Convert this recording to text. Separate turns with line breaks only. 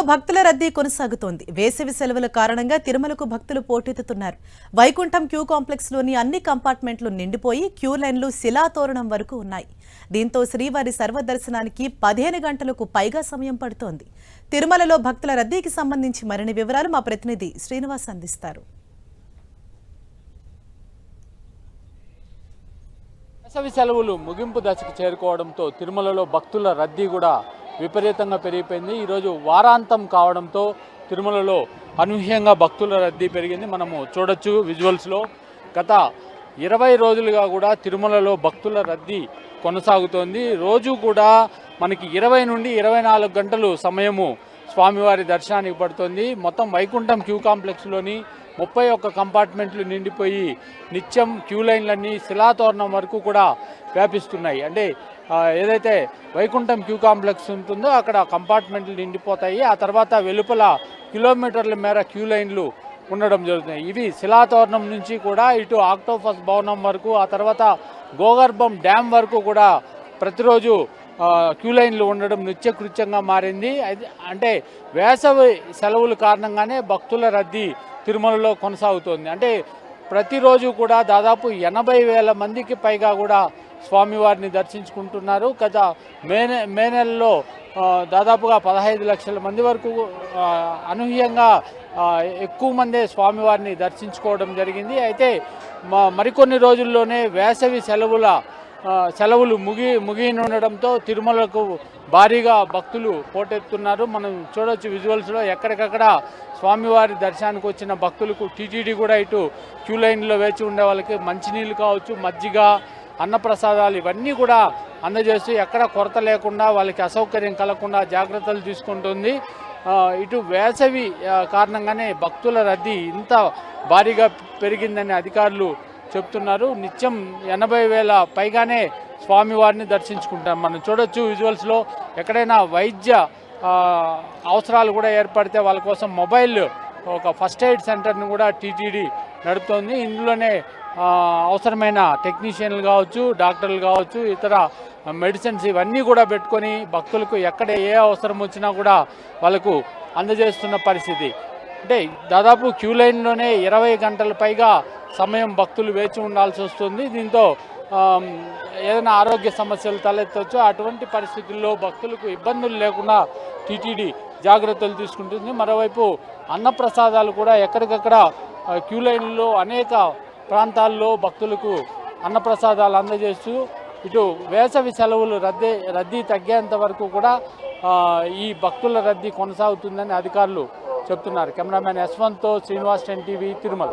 భక్తుల రద్దీ కొనసాగుతోంది. వేసవి సెలవుల కారణంగా తిరుమలకు భక్తులు పోటెత్తుతున్నారు. వైకుంఠం క్యూ కాంప్లెక్స్ లోని అన్ని కంపార్ట్మెంట్లు నిండిపోయి క్యూ లైన్లు శిలాతోరణం వరకు ఉన్నాయి. దీంతో శ్రీవారి సర్వదర్శనానికి 15 గంటలకు పైగా సమయం పడుతోంది. తిరుమలలో భక్తుల రద్దీకి సంబంధించి మరిన్ని వివరాలు మా ప్రతినిధి శ్రీనివాస్ అందిస్తారు.
వేసవి సెలవులు ముగింపు దశకు చేరుకోవడంతో తిరుమలలో భక్తుల రద్దీ కూడా విపరీతంగా పెరిగిపోయింది. ఈరోజు వారాంతం కావడంతో తిరుమలలో అనూహ్యంగా భక్తుల రద్దీ పెరిగింది. మనము చూడొచ్చు విజువల్స్లో. గత 20 రోజులుగా కూడా తిరుమలలో భక్తుల రద్దీ కొనసాగుతోంది. రోజు కూడా మనకి 20 నుండి 24 గంటలు సమయము స్వామివారి దర్శనానికి పడుతుంది. మొత్తం వైకుంఠం క్యూ కాంప్లెక్స్లోని 31 కంపార్ట్మెంట్లు నిండిపోయి నిత్యం క్యూ లైన్లన్నీ శిలాతోరణం వరకు కూడా వ్యాపిస్తున్నాయి. అంటే ఏదైతే వైకుంఠం క్యూ కాంప్లెక్స్ ఉంటుందో అక్కడ కంపార్ట్మెంట్లు నిండిపోతాయి. ఆ తర్వాత వెలుపల కిలోమీటర్ల మేర క్యూ లైన్లు ఉండడం జరుగుతుంది. ఇవి శిలాతోరణం నుంచి కూడా ఇటు ఆక్టోపస్ భవనం వరకు, ఆ తర్వాత గోగర్భం డ్యామ్ వరకు కూడా ప్రతిరోజు క్యూ లైన్లు ఉండడం నిత్యకృత్యంగా మారింది. అంటే వేసవి సెలవుల కారణంగానే భక్తుల రద్దీ తిరుమలలో కొనసాగుతోంది. అంటే ప్రతిరోజు కూడా దాదాపు 80,000 మందికి పైగా కూడా స్వామివారిని దర్శించుకుంటున్నారు. గత మే నెలలో దాదాపుగా 15 లక్షల మంది వరకు అనూహ్యంగా ఎక్కువ మందే స్వామివారిని దర్శించుకోవడం జరిగింది. అయితే మరికొన్ని రోజుల్లోనే వేసవి సెలవులు ముగియనుండడంతో తిరుమలకు భారీగా భక్తులు పోటెత్తున్నారు. మనం చూడొచ్చు విజువల్స్లో. ఎక్కడికక్కడ స్వామివారి దర్శనానికి వచ్చిన భక్తులకు టీటీడీ కూడా ఇటు క్యూ లైన్లో వేచి ఉండే వాళ్ళకి మంచినీళ్ళు కావచ్చు, మజ్జిగ, అన్నప్రసాదాలు ఇవన్నీ కూడా అందజేస్తూ ఎక్కడ కొరత లేకుండా వాళ్ళకి అసౌకర్యం కలగకుండా జాగ్రత్తలు తీసుకుంటుంది. ఇటు వేసవి కారణంగానే భక్తుల రద్దీ ఇంత భారీగా పెరిగిందని అధికారులు చెప్తున్నారు. నిత్యం 80,000 పైగానే స్వామివారిని దర్శించుకుంటాం. మనం చూడొచ్చు విజువల్స్లో. ఎక్కడైనా వైద్య అవసరాలు కూడా ఏర్పడితే వాళ్ళ కోసం మొబైల్ ఒక ఫస్ట్ ఎయిడ్ సెంటర్ని కూడా టీటీడీ నడుపుతోంది. ఇందులోనే అవసరమైన టెక్నీషియన్లు కావచ్చు, డాక్టర్లు కావచ్చు, ఇతర మెడిసిన్స్ ఇవన్నీ కూడా పెట్టుకొని భక్తులకు ఎక్కడ ఏ అవసరం వచ్చినా కూడా వాళ్ళకు అందజేస్తున్న పరిస్థితి. అంటే దాదాపు క్యూ లైన్లోనే 20 గంటల పైగా సమయం భక్తులు వేచి ఉండాల్సి వస్తుంది. దీంతో ఏదైనా ఆరోగ్య సమస్యలు తలెత్తవచ్చు. అటువంటి పరిస్థితుల్లో భక్తులకు ఇబ్బందులు లేకుండా టీటీడీ జాగ్రత్తలు తీసుకుంటుంది. మరోవైపు అన్నప్రసాదాలు కూడా ఎక్కడికక్కడ క్యూ లైన్లో అనేక ప్రాంతాల్లో భక్తులకు అన్నప్రసాదాలు అందజేస్తూ ఇటు వేసవి సెలవులు రద్దీ తగ్గేంత వరకు కూడా ఈ భక్తుల రద్దీ కొనసాగుతుందని అధికారులు చెప్తున్నారు. కెమెరామెన్ యశ్వంత్తో శ్రీనివాస్, 10 టీవీ, తిరుమల.